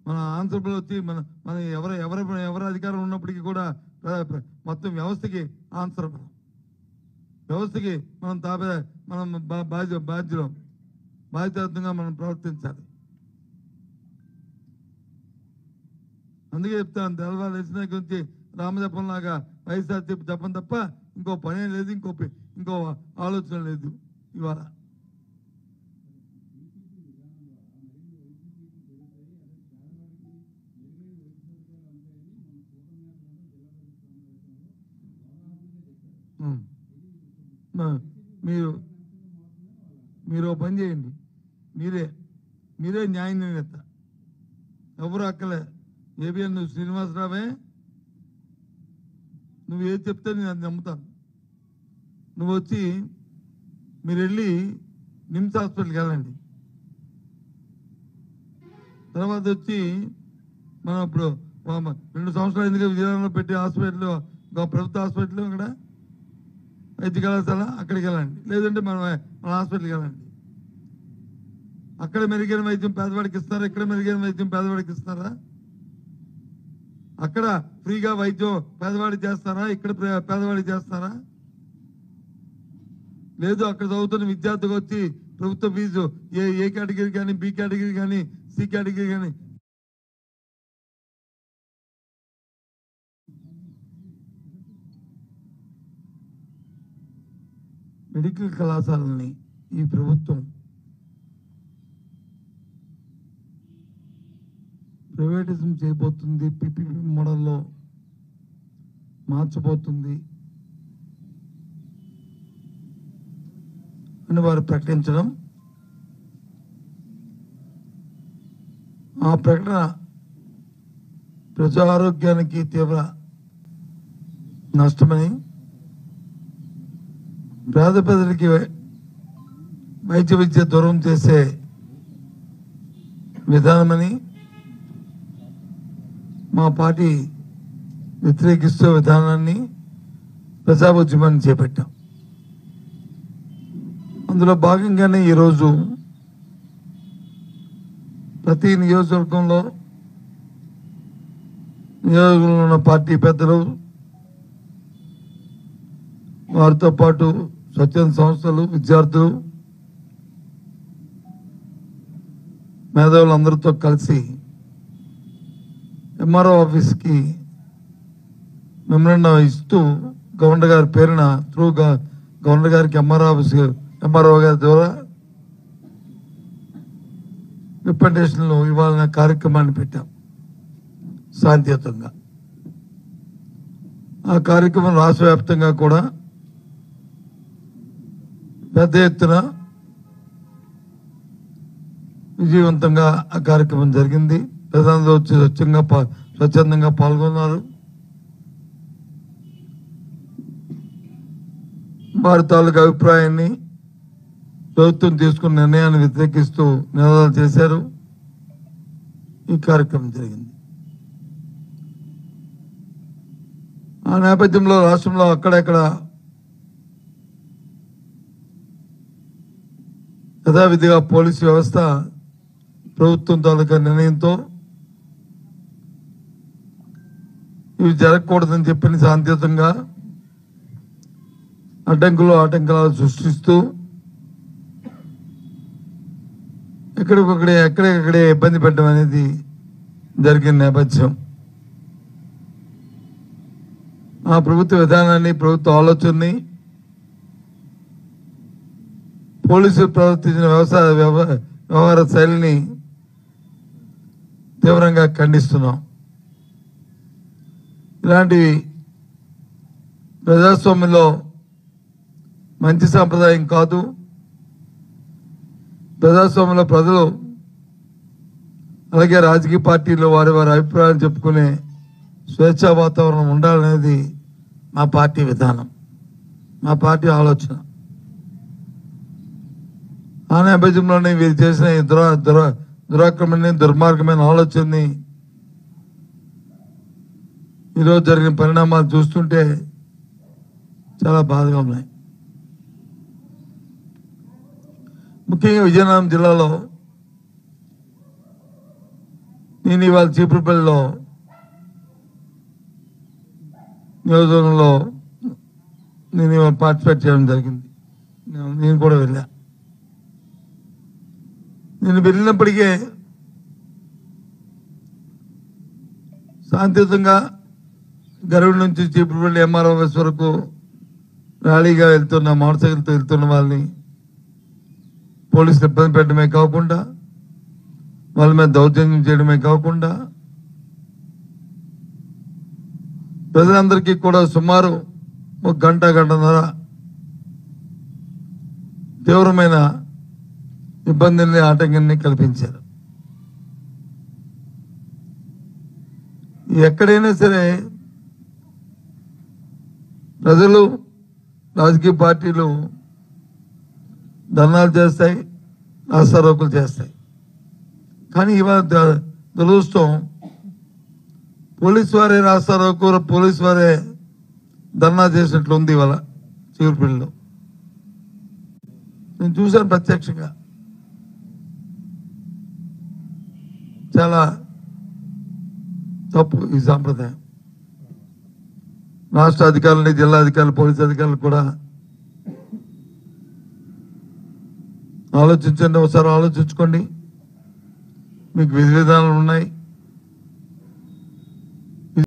మన ఆంధ్రప్రదేశ్ వచ్చి మన ఎవరు అధికారం ఉన్నప్పటికీ కూడా మొత్తం వ్యవస్థకి ఆన్సరబుల్, వ్యవస్థకి మనం మనం బాధ్యతంగా మనం ప్రవర్తించాలి. అందుకే చెప్తాను, తెల్లవారు లేచిన గురించి రామజపం లాగా వైఎస్ఆర్సీపీ జపం తప్ప ఇంకో పనే లేదు, ఇంకో ఆలోచన లేదు. ఇవాళ మీరు పని చేయండి, మీరే న్యాయ నిర్ణేత, ఎవరు అక్కలే. ఏబిఎన్ నువ్వు శ్రీనివాసరావే, నువ్వు ఏది చెప్తే నేను అది నమ్ముతాను. నువ్వు వచ్చి మీరు వెళ్ళి నిమ్స్ హాస్పిటల్కి వెళ్ళండి. తర్వాత వచ్చి మనం ఇప్పుడు 2 సంవత్సరాలు ఎందుకు విజయనగరంలో పెట్టి హాస్పిటల్, ప్రభుత్వ హాస్పిటల్, అక్కడ వైద్య కళాశాల, అక్కడికి వెళ్ళండి. లేదంటే మన హాస్పిటల్కి వెళ్ళండి. అక్కడ మెరుగైన వైద్యం పేదవాడికి ఇస్తారా? ఇక్కడ మెరుగైన వైద్యం పేదవాడికి ఇస్తారా? అక్కడ ఫ్రీగా వైద్యం పేదవాడికి చేస్తారా? ఇక్కడ పేదవాడికి చేస్తారా? లేదు, అక్కడ చదువుతున్న విద్యార్థికి వచ్చి ప్రభుత్వ ఫీజు ఏ కేటగిరీ కానీ, బి కేటగిరీ కానీ, సి కేటగిరీ కానీ మెడికల్ కళాశాలని ఈ ప్రభుత్వం ప్రైవేటిజం చేయబోతుంది, పిపిపి మోడల్లో మార్చబోతుంది అని వారు ప్రకటించడం, ఆ ప్రకటన ప్రజా ఆరోగ్యానికి తీవ్ర నష్టమని, పేద ప్రజలకి వైద్య విద్య దూరం చేసే విధానమని మా పార్టీ వ్యతిరేకిస్తూ విధానాన్ని ప్రజా ఉద్యమాన్ని చేపట్టాం. అందులో భాగంగానే ఈరోజు ప్రతి నియోజకవర్గంలో ఉన్న పార్టీ పెద్దలు, వారితో పాటు స్వచ్ఛంద సంస్థలు, విద్యార్థులు, మేధావులందరితో కలిసి ఎంఆర్ఓ ఆఫీస్కి మెమరాండం ఇస్తూ గవర్నర్ గారి పేరున గవర్నర్ గారికి ఎంఆర్ఓ గారి ద్వారా రిప్రజెంటేషన్లు ఇవ్వాలనే కార్యక్రమాన్ని పెట్టాం శాంతియుతంగా. ఆ కార్యక్రమం రాష్ట్ర వ్యాప్తంగా కూడా పెద్ద ఎత్తున విజయవంతంగా ఆ కార్యక్రమం జరిగింది. ప్రజలందరూ వచ్చి స్వచ్ఛందంగా పాల్గొన్నారు. వారి తాలూకు అభిప్రాయాన్ని, ప్రభుత్వం తీసుకున్న నిర్ణయాన్ని వ్యతిరేకిస్తూ నినాదాలు చేశారు. ఈ కార్యక్రమం జరిగింది. ఆ నేపథ్యంలో రాష్ట్రంలో అక్కడెక్కడ యథావిధిగా పోలీసు వ్యవస్థ ప్రభుత్వం తాలూకా నిర్ణయంతో ఇవి జరగకూడదని చెప్పని శాంతియుతంగా ఆటంకాలు సృష్టిస్తూ ఎక్కడెక్కడే ఇబ్బంది పెట్టడం అనేది జరిగిన నేపథ్యం. ఆ ప్రభుత్వ విధానాన్ని, ప్రభుత్వ ఆలోచనని, పోలీసులు ప్రవర్తించిన వ్యవహార శైలిని తీవ్రంగా ఖండిస్తున్నాం. ఇలాంటివి ప్రజాస్వామ్యంలో మంచి సాంప్రదాయం కాదు. ప్రజాస్వామ్యంలో ప్రజలు, అలాగే రాజకీయ పార్టీలు వారి అభిప్రాయాలు చెప్పుకునే స్వేచ్ఛా వాతావరణం ఉండాలనేది మా పార్టీ విధానం, మా పార్టీ ఆలోచన. ఆ నేపథ్యంలోనే వీరు చేసిన దురాక్రమణ, దుర్మార్గమైన ఆలోచనని, ఈరోజు జరిగిన పరిణామాలు చూస్తుంటే చాలా బాధగా ఉన్నాయి. ముఖ్యంగా విజయనగరం జిల్లాలో నేను ఇవాళ చీపురుపల్లిలో నియోజకవర్గంలో నేను ఇవాళ పార్టిసిపేట్ చేయడం జరిగింది. నేను కూడా వెళ్ళా. నేను వెళ్ళినప్పటికే శాంతియుతంగా గరుడు నుంచి చీపురుపల్లి ఎంఆర్ఓ ఆఫీస్ వరకు ర్యాలీగా వెళ్తున్న మోటార్ సైకిల్తో వెళ్తున్న వాళ్ళని పోలీసులు ఇబ్బంది పెట్టడమే కాకుండా వాళ్ళ మీద దౌర్జన్యం చేయడమే కాకుండా ప్రజలందరికీ కూడా సుమారు 1 గంటన్నర తీవ్రమైన ఇబ్బందుల్ని ఆటంకాన్ని కల్పించారు. ఎక్కడైనా సరే ప్రజలు రాజకీయ పార్టీలు ధర్నాలు చేస్తాయి, రాస్తారోకులు చేస్తాయి. కానీ ఇవాళ దురదృష్టం పోలీసు వారే రాస్తారోకు, పోలీసు వారే ధర్నా చేసినట్లు ఉంది ఇవాళ చీపురుపల్లిలో. నేను చూశాను ప్రత్యక్షంగా. చాలా తప్పు ఈ సాంప్రదాయం. రాష్ట్ర అధికారులని, జిల్లా అధికారులు, పోలీసు అధికారులు కూడా ఆలోచించండి, ఒకసారి ఆలోచించుకోండి. మీకు విధి విధానాలు ఉన్నాయి.